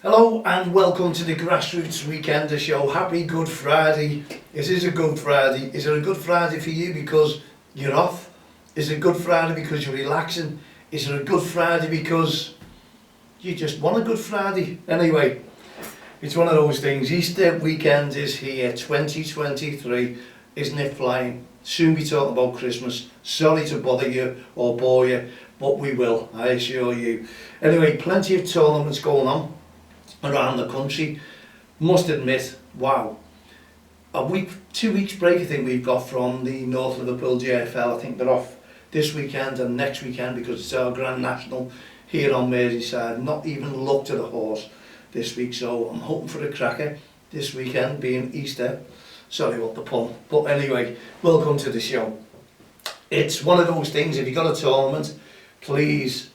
Hello and welcome to the Grassroots Weekender Show. Happy Good Friday. It is a Good Friday. Is it a Good Friday for you because you're off? Is it a Good Friday because you're relaxing? Is it a Good Friday because you just want a Good Friday? Anyway, it's one of those things. Easter weekend is here, 2023. Isn't it flying? Soon be talking about Christmas. Sorry to bother you or bore you, but we will, I assure you. Anyway, plenty of tournaments going on around the country. Must admit, wow, a week, 2 weeks break I think we've got from the North Liverpool JFL. I think they're off this weekend and next weekend because it's our Grand National here on Merseyside. Not even looked at a horse this week, so I'm hoping for a cracker this weekend, being Easter. Sorry about the pun, but anyway, welcome to the show. It's one of those things, if you've got a tournament, please,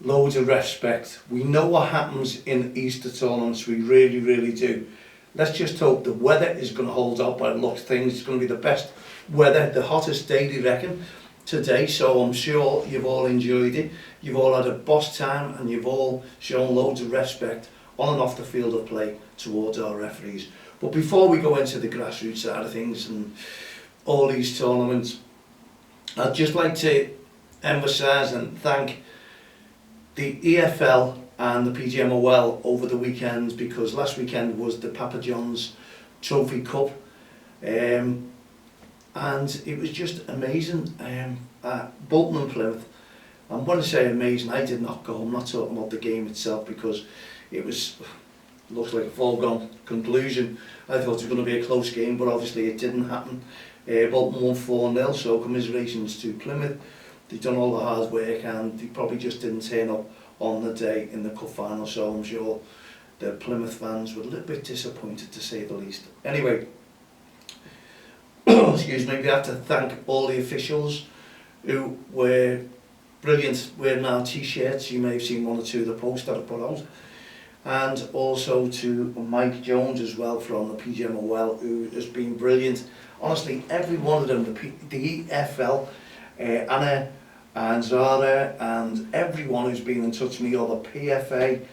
loads of REFspect. We know what happens in Easter tournaments, we really do. Let's just hope the weather is going to hold up by the looks of things. It's going to be the best weather, the hottest day, they reckon, today, so I'm sure you've all enjoyed it. You've all had a boss time and you've all shown loads of respect on and off the field of play towards our referees. But before we go into the grassroots side of things and all these tournaments, I'd just like to emphasise and thank the EFL and the PGMOL over the weekends, because last weekend was the Papa John's Trophy Cup, and it was just amazing at Bolton and Plymouth. And when I say amazing, I did not go. I'm not talking about the game itself because it looks like a foregone conclusion. I thought it was going to be a close game, but obviously it didn't happen. Bolton won 4-0, so commiserations to Plymouth. They've done all the hard work and they probably just didn't turn up on the day in the cup final, so I'm sure the Plymouth fans were a little bit disappointed, to say the least. Anyway, excuse me, we have to thank all the officials who were brilliant wearing our t-shirts. You may have seen one or two of the posts that I put out. And also to Mike Jones as well from the PGMOL, who has been brilliant. Honestly, every one of them, the EFL, Anna and Zara and everyone who's been in touch with me, or the PFA,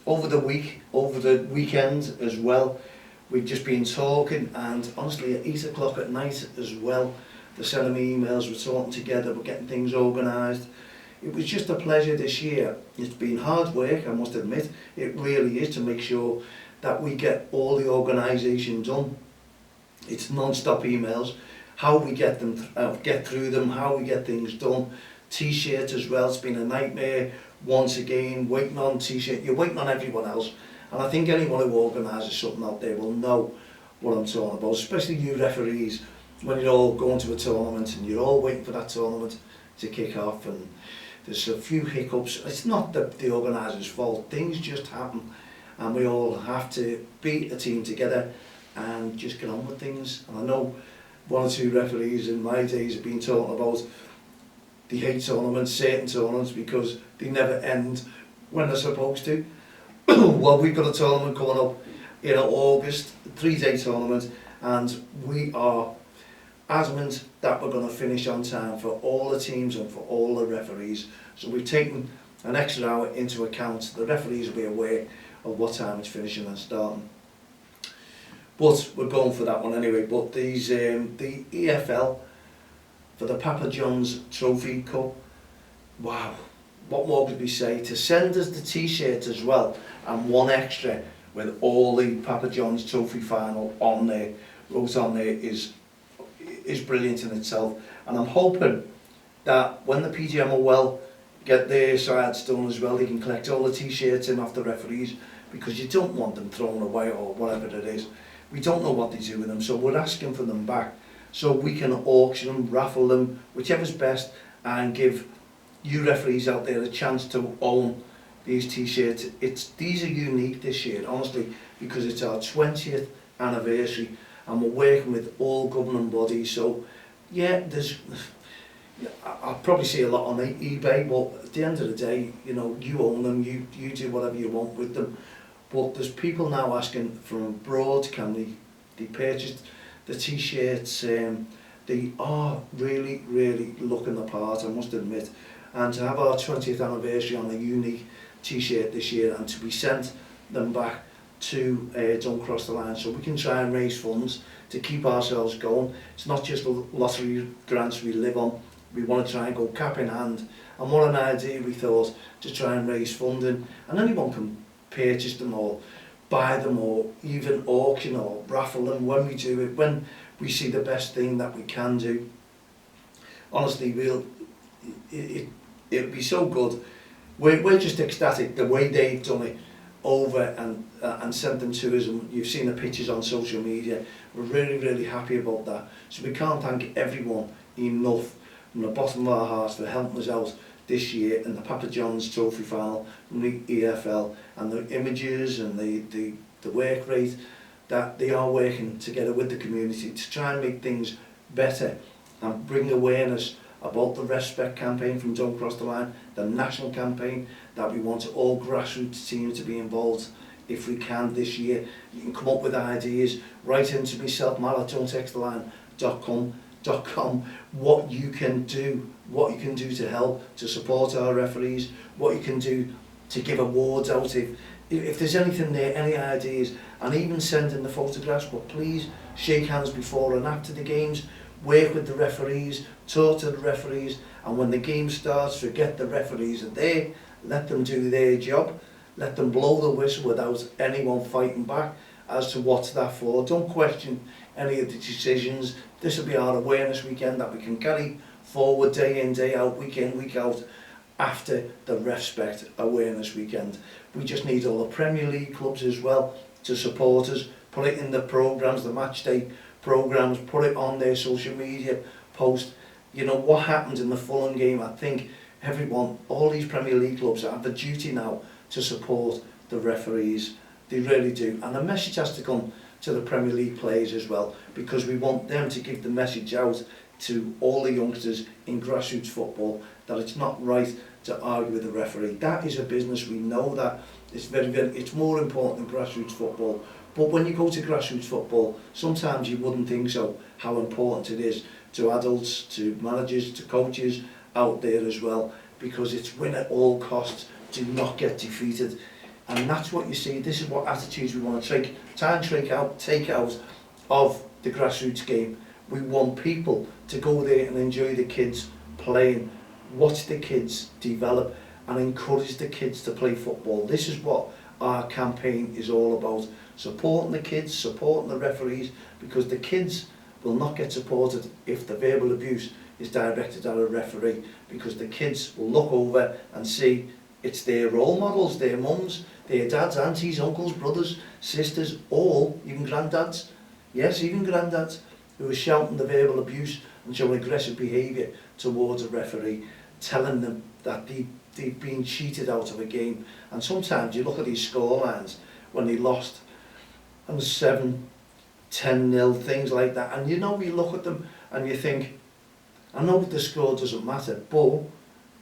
over the weekend as well. We've just been talking, and honestly at 8 o'clock at night as well, they're sending me emails, we're talking together, we're getting things organised. It was just a pleasure this year. It's been hard work, I must admit, it really is, to make sure that we get all the organisation done. It's non-stop emails, how we get them, get through them, how we get things done. T-shirts as well, it's been a nightmare once again, waiting on t-shirt. You're waiting on everyone else, and I think anyone who organises something out there will know what I'm talking about, especially you referees, when you're all going to a tournament and you're all waiting for that tournament to kick off, and there's a few hiccups. It's not the organiser's fault, things just happen, and we all have to be a team together and just get on with things. And I know one or two referees in my days have been talking about they hate tournaments, certain tournaments, because they never end when they're supposed to. Well, we've got a tournament coming up in August, a 3-day tournament, and we are adamant that we're going to finish on time for all the teams and for all the referees. So we've taken an extra hour into account. The referees will be aware of what time it's finishing and starting. But we're going for that one anyway. But these the EFL for the Papa John's Trophy Cup, wow, what more could we say? To send us the t-shirt as well, and one extra with all the Papa John's Trophy final on there, wrote on there, is brilliant in itself. And I'm hoping that when the PGMOL get their sides done as well, they can collect all the t-shirts in off the referees, because you don't want them thrown away or whatever it is. We don't know what they do with them, so we're asking for them back, so we can auction them, raffle them, whichever's best, and give you referees out there a chance to own these t-shirts. These are unique this year, honestly, because it's our 20th anniversary and we're working with all governing bodies. So yeah, I'll probably see a lot on eBay, but at the end of the day, you know, you own them, you do whatever you want with them. But there's people now asking from abroad, can they purchase the t-shirts? They are really looking the part, I must admit. And to have our 20th anniversary on a unique t-shirt this year, and to be sent them back to Don't Cross the Line, so we can try and raise funds to keep ourselves going. It's not just the lottery grants we live on. We want to try and go cap in hand, and what an idea we thought to try and raise funding, and anyone can purchase them or buy them or even auction or raffle them when we do it, when we see the best thing that we can do. Honestly, it'll be so good. We're just ecstatic the way they've done it over and sent them to us, and you've seen the pictures on social media. We're really happy about that. So we can't thank everyone enough from the bottom of our hearts for helping us out this year in the Papa John's Trophy final from the EFL, and the images and the work rate that they are working together with the community to try and make things better and bring awareness about the REFspect campaign from Don't Cross the Line, the national campaign that we want all grassroots teams to be involved if we can this year. You can come up with ideas, write into myself, mal@don'ttexttheline.com, what you can do to help, to support our referees, what you can do to give awards out if there's anything there, any ideas, and even send in the photographs. But please shake hands before and after the games, work with the referees, talk to the referees, and when the game starts, forget the referees are there, let them do their job, let them blow the whistle without anyone fighting back as to what's that for. Don't question any of the decisions. This will be our awareness weekend that we can carry forward day in, day out, week in, week out, after the REFspect awareness weekend. We just need all the Premier League clubs as well to support us, put it in the programmes, the match day programmes, put it on their social media post. You know what happened in the Fulham game. I think everyone, all these Premier League clubs have the duty now to support the referees. They really do, and the message has to come to the Premier League players as well, because we want them to give the message out to all the youngsters in grassroots football that it's not right to argue with the referee. That is a business, we know that. It's it's more important than grassroots football. But when you go to grassroots football, sometimes you wouldn't think so, how important it is to adults, to managers, to coaches out there as well, because it's win at all costs, do not get defeated. And that's what you see. This is what attitudes we want to take out of the grassroots game. We want people to go there and enjoy the kids playing, watch the kids develop, and encourage the kids to play football. This is what our campaign is all about. Supporting the kids, supporting the referees, because the kids will not get supported if the verbal abuse is directed at a referee, because the kids will look over and see it's their role models, their mums, their dads, aunties, uncles, brothers, sisters, all, even granddads, yes, even granddads, who are shouting the verbal abuse and showing aggressive behaviour towards a referee, telling them that they've been cheated out of a game. And sometimes you look at these score lines when they lost, and 7-10-0, things like that, and you know, you look at them and you think, I know the score doesn't matter, but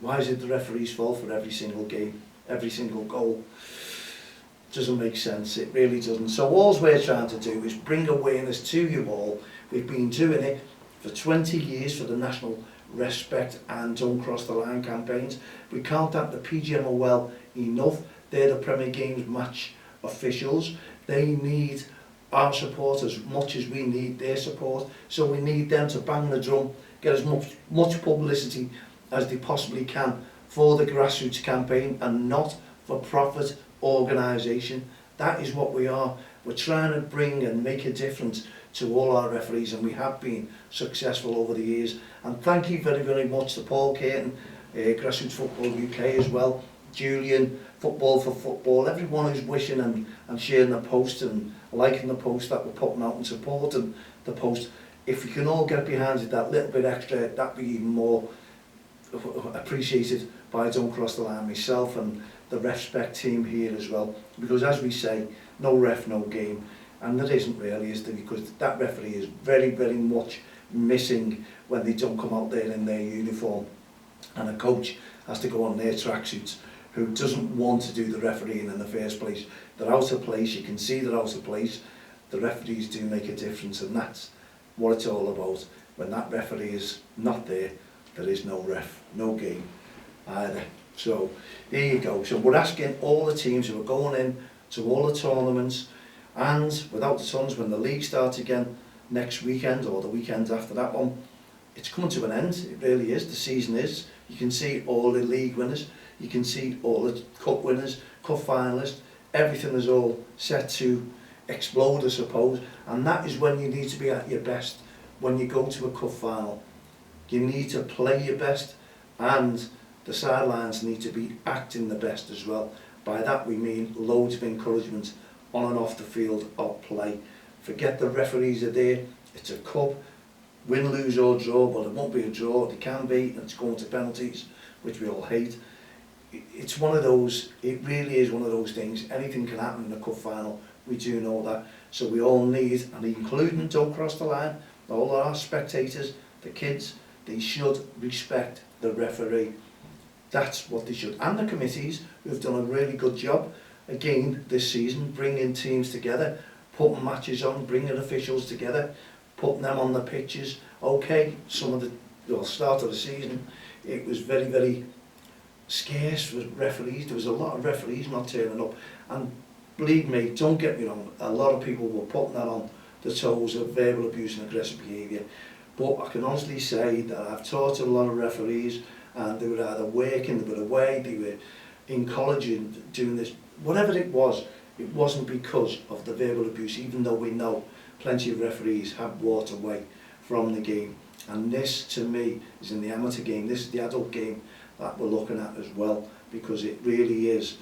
why is it the referee's fault for every single game, every single goal? Doesn't make sense, it really doesn't. So all we're trying to do is bring awareness to you all. We've been doing it for 20 years for the National REFspect and Don't Cross the Line campaigns. We can't thank the PGMO well enough. They're the Premier Games match officials. They need our support as much as we need their support. So we need them to bang the drum, get as much publicity as they possibly can for the grassroots campaign and not for profit organisation. That is what we are. We're trying to bring and make a difference to all our referees, and we have been successful over the years. And thank you very much to Paul Caton, Grassroots Football UK as well, Julian, Football for Football, everyone who's wishing and sharing the post and liking the post that we're putting out and supporting the post. If we can all get behind it that little bit extra, that'd be even more appreciated by Don't Cross the Line, myself and the REFspect team here as well, because as we say, no ref, no game, and there isn't really, is there, because that referee is very much missing when they don't come out there in their uniform, and a coach has to go on their tracksuits who doesn't want to do the refereeing in the first place. They're out of place, you can see they're out of place. The referees do make a difference, and that's what it's all about. When that referee is not there, there is no ref, no game either. So there you go. So we're asking all the teams who are going in to all the tournaments, and without the tournaments, when the league starts again next weekend or the weekend after that one, it's coming to an end. It really is. The season is. You can see all the league winners, you can see all the cup winners, cup finalists, everything is all set to explode, I suppose, and that is when you need to be at your best. When you go to a cup final, you need to play your best, and the sidelines need to be acting the best as well. By that we mean loads of encouragement on and off the field of play. Forget the referees are there. It's a cup, win, lose or draw. Well, it won't be a draw, it can be, and it's going to penalties, which we all hate. It's one of those, it really is one of those things. Anything can happen in a cup final, we do know that. So we all need, and including don't cross the line, all our spectators, the kids, they should respect the referee. That's what they should. And the committees, who've done a really good job, again, this season, bringing teams together, putting matches on, bringing officials together, putting them on the pitches. Okay, some of the, well, start of the season, it was very, very scarce for referees. There was a lot of referees not turning up. And believe me, don't get me wrong, a lot of people were putting that on the toes of verbal abuse and aggressive behaviour. But I can honestly say that I've taught a lot of referees, and they were either working, they were away, they were in college and doing this, whatever it wasn't because of the verbal abuse, even though we know plenty of referees have walked away from the game. And this, to me, is in the amateur game. This is the adult game that we're looking at as well, because it really is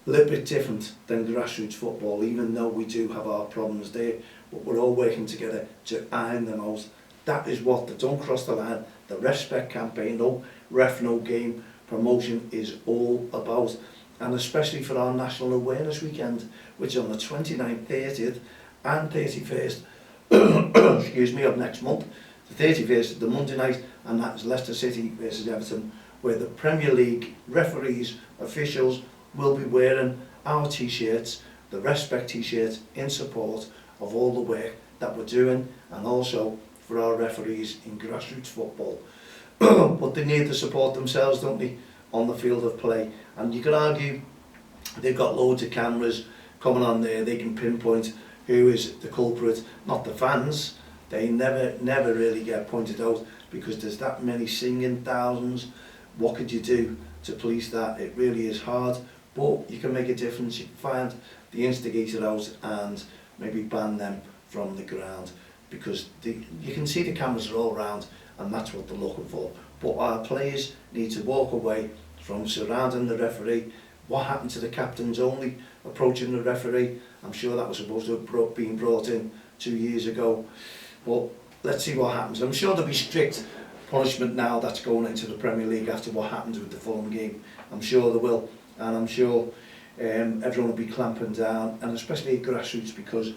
a little bit different than grassroots football, even though we do have our problems there, but we're all working together to iron them out. That is what the Don't Cross the Line, the REFspect campaign, no ref, no game promotion is all about. And especially for our National Awareness Weekend, which is on the 29th, 30th and 31st excuse me, of next month. The 31st is the Monday night, and that's Leicester City versus Everton, where the Premier League referees, officials will be wearing our t-shirts, the REFspect t-shirts, in support of all the work that we're doing, and also for our referees in grassroots football. But they need to support themselves, don't they, on the field of play. And you can argue they've got loads of cameras coming on there, they can pinpoint who is the culprit, not the fans. They never really get pointed out, because there's that many singing, thousands. What could you do to police that? It really is hard, but you can make a difference. You can find the instigator out and maybe ban them from the ground, because you can see the cameras are all around, and that's what they're looking for. But our players need to walk away from surrounding the referee. What happened to the captains only approaching the referee? I'm sure that was supposed to have been brought in 2 years ago. But let's see what happens. I'm sure there'll be strict punishment now that's going into the Premier League after what happened with the Fulham game. I'm sure there will, and I'm sure everyone will be clamping down, and especially grassroots, because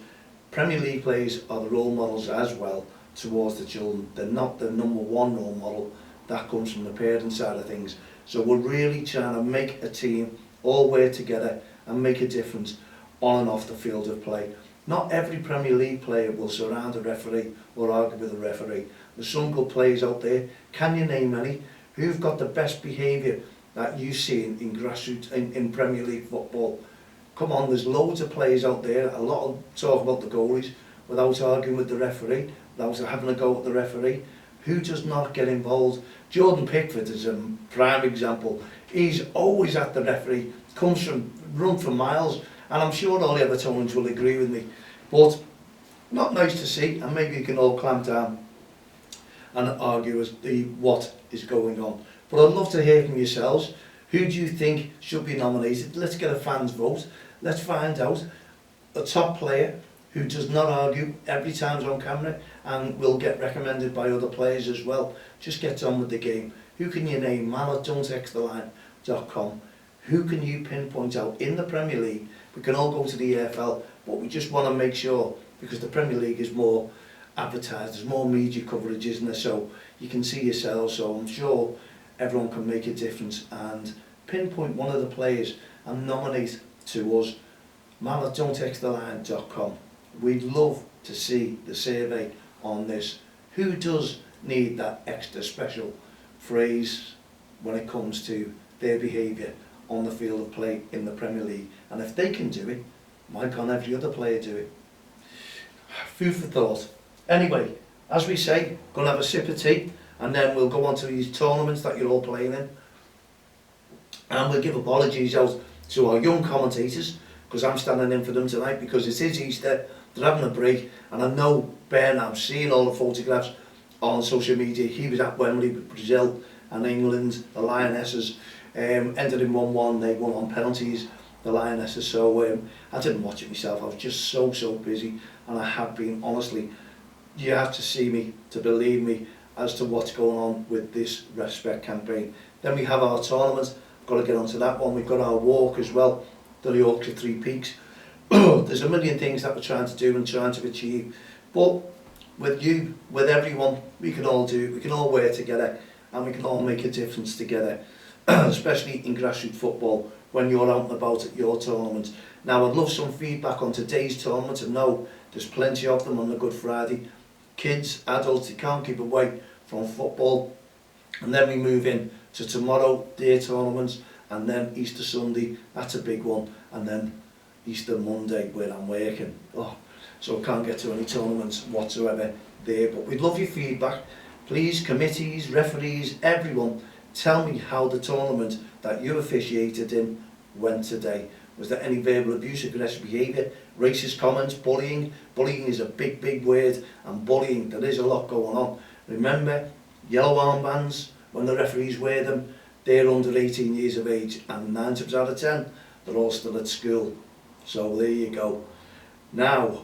Premier League players are the role models as well towards the children. They're not the number one role model. That comes from the parent side of things. So we're really trying to make a team all work together and make a difference on and off the field of play. Not every Premier League player will surround a referee or argue with a referee. There's some good players out there. Can you name any? Who've got the best behaviour that you see in grassroots, in Premier League football? Come on, there's loads of players out there. A lot of talk about the goalies without arguing with the referee, without having a go at the referee. Who does not get involved? Jordan Pickford is a prime example. He's always at the referee, run for miles, and I'm sure all the Evertonians will agree with me. But not nice to see, and maybe you can all clamp down and argue as to what is going on. But I'd love to hear from yourselves. Who do you think should be nominated? Let's get a fan's vote. Let's find out a top player who does not argue every time he's on camera and will get recommended by other players as well. Just gets on with the game. Who can you name? mal@don'txtheline.com. Who can you pinpoint out in the Premier League? We can all go to the EFL, but we just want to make sure, because the Premier League is more advertised, there's more media coverage, isn't there? So you can see yourselves, so I'm sure everyone can make a difference and pinpoint one of the players and nominate to us, mal@don'txtheline.com. We'd love to see the survey on this. Who does need that extra special phrase when it comes to their behaviour on the field of play in the Premier League. And if they can do it, why can't every other player do it? Food for thought. Anyway, as we say, going to have a sip of tea, and then we'll go on to these tournaments that you're all playing in. And we'll give apologies out to our young commentators, because I'm standing in for them tonight, because it is Easter, they're having a break, and I know Ben, I'm seeing all the photographs on social media. He was at Wembley with Brazil and England, the Lionesses, ended in 1-1, they won on penalties, the Lionesses, so I didn't watch it myself, I was just so busy, and I have been, honestly, you have to see me to believe me as to what's going on with this REFspect campaign. Then we have our tournament, I've got to get onto that one, we've got our walk as well, the Yorkshire Three Peaks. There's a million things that we're trying to do and trying to achieve, but with you, with everyone, we can all do it, we can all work together, and we can all make a difference together, especially in grassroots football, when you're out and about at your tournament. Now, I'd love some feedback on today's tournament. I know there's plenty of them on the Good Friday. Kids, adults, they can't keep away from football. And then we move in to tomorrow, their tournaments, and then Easter Sunday, that's a big one, and then Easter Monday, where I'm working. So I can't get to any tournaments whatsoever there, but we'd love your feedback. Please, committees, referees, everyone, tell me how the tournament that you officiated in went today. Was there any verbal abuse, aggressive behaviour, racist comments, bullying? Bullying is a big word, and bullying, there is a lot going on. Remember, yellow armbands, when the referees wear them, they're under 18 years of age, and 9 times out of 10, they're all still at school. So there you go. Now,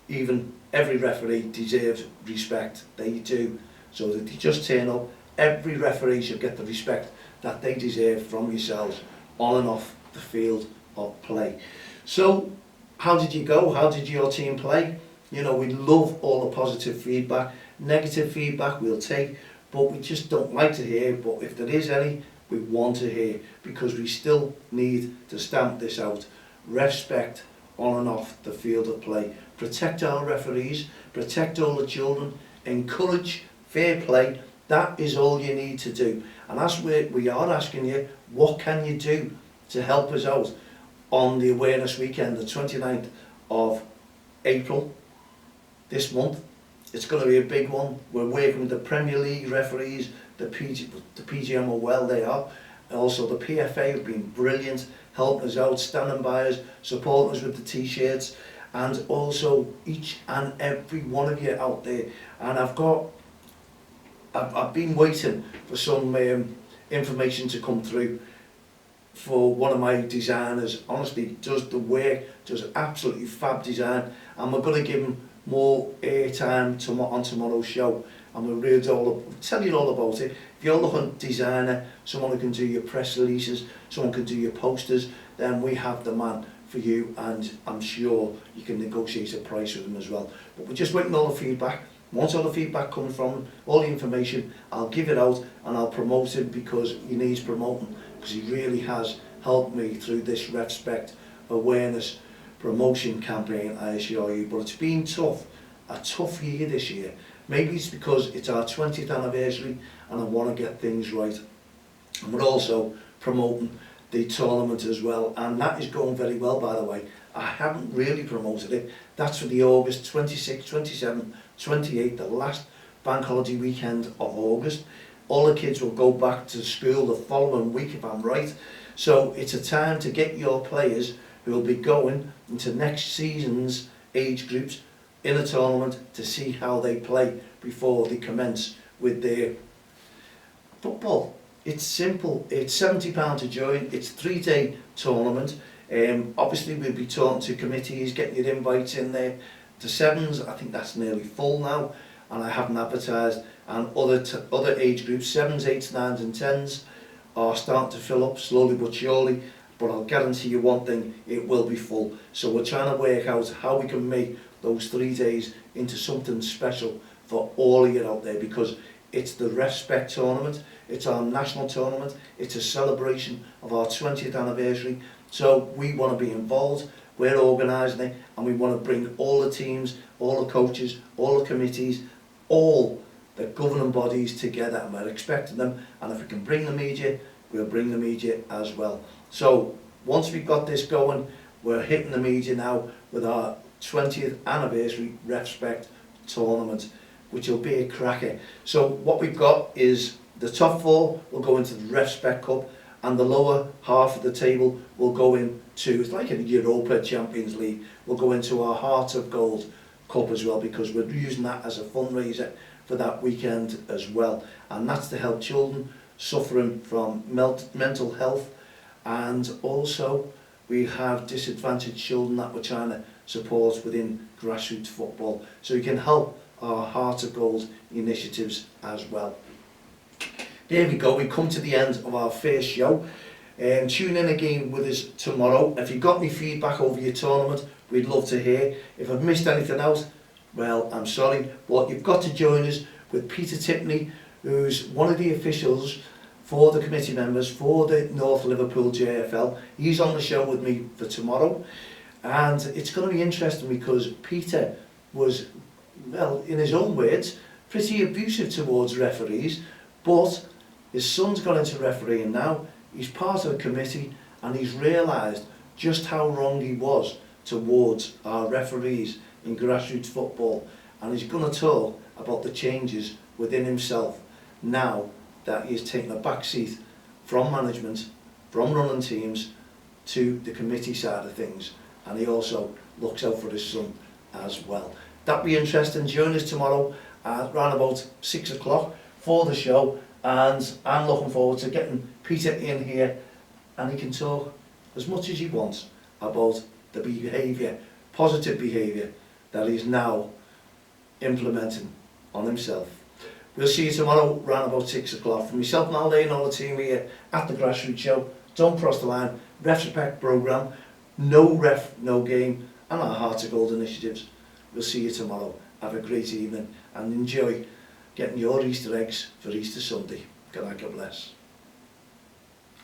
even every referee deserves respect, they do. So that they just turn up, every referee should get the respect that they deserve from yourselves on and off the field of play. So, how did you go? How did your team play? You know, we love all the positive feedback. Negative feedback we'll take, but we just don't like to hear. But if there is any, we want to hear, because we still need to stamp this out. REFspect on and off the field of play. Protect our referees, protect all the children, encourage fair play. That is all you need to do. And as we are asking you, what can you do to help us out on the awareness weekend, the 29th of April, this month? It's going to be a big one. We're working with the Premier League referees, the PGM are well, they are. Also the PFA have been brilliant, helping us out, standing by us, supporting us with the t-shirts, and also each and every one of you out there. And I've been waiting for some information to come through for one of my designers. Honestly, does the work, does absolutely fab design, and we're going to give him more airtime on tomorrow's show, and we'll tell you all about it. If you're looking for a designer, someone who can do your press releases, someone who can do your posters, then we have the man for you, and I'm sure you can negotiate a price with him as well. But we're just waiting all the feedback. Once all the feedback comes from him, all the information, I'll give it out and I'll promote him, because he needs promoting, because he really has helped me through this REFspect awareness promotion campaign, I assure you. But it's been tough, a tough year this year. Maybe it's because it's our 20th anniversary and I want to get things right. And we're also promoting the tournament as well, and that is going very well, by the way. I haven't really promoted it. That's for the August 26th, 27th, 28th, the last bank holiday weekend of August. All the kids will go back to school the following week, if I'm right. So it's a time to get your players who will be going into next season's age groups in a tournament to see how they play before they commence with their football. It's simple. It's £70 to join. It's a 3-day tournament. Obviously, we'll be talking to committees, getting your invites in there. The sevens, I think that's nearly full now, and I haven't advertised. And other age groups, 7s, 8s, 9s and 10s, are starting to fill up slowly but surely. But I'll guarantee you one thing, it will be full. So we're trying to work out how we can make those 3 days into something special for all of you out there, because it's the REFspect tournament, it's our national tournament, it's a celebration of our 20th anniversary. So we want to be involved, we're organising it, and we want to bring all the teams, all the coaches, all the committees, all the governing bodies together, and we're expecting them. And if we can bring the media, we'll bring the media as well. So once we've got this going, we're hitting the media now with our 20th anniversary REFspect tournament, which will be a cracker. So what we've got is the top 4 will go into the REFspect Cup, and the lower half of the table will go into, it's like a Europa Champions League, will go into our Heart of Gold Cup as well, because we're using that as a fundraiser for that weekend as well. And that's to help children suffering from mental health, and also we have disadvantaged children that we're trying to support within grassroots football, so we can help our Heart of Gold initiatives as well. There we go, we come to the end of our first show. Tune in again with us tomorrow. If you've got any feedback over your tournament, we'd love to hear. If I've missed anything else, well, I'm sorry, but you've got to join us with Peter Tipney, who's one of the officials for the committee members for the North Liverpool JFL. He's on the show with me for tomorrow, and it's going to be interesting because Peter was, well, in his own words, pretty abusive towards referees, but his son's gone into refereeing now. He's part of a committee, and he's realised just how wrong he was towards our referees in grassroots football, and he's going to talk about the changes within himself now that he has taken a back seat from management, from running teams, to the committee side of things, and he also looks out for his son as well. That'll be interesting. Join us tomorrow at around about 6 o'clock for the show, and I'm looking forward to getting Peter in here, and he can talk as much as he wants about the behaviour, positive behaviour that he's now implementing on himself. We'll see you tomorrow around about 6 o'clock. From myself and Alday and all the team here at the Grassroots Show, Don't Cross the Line, REFspect programme, No Ref, No Game, and our Heart of Gold initiatives. We'll see you tomorrow. Have a great evening and enjoy getting your Easter eggs for Easter Sunday. God bless.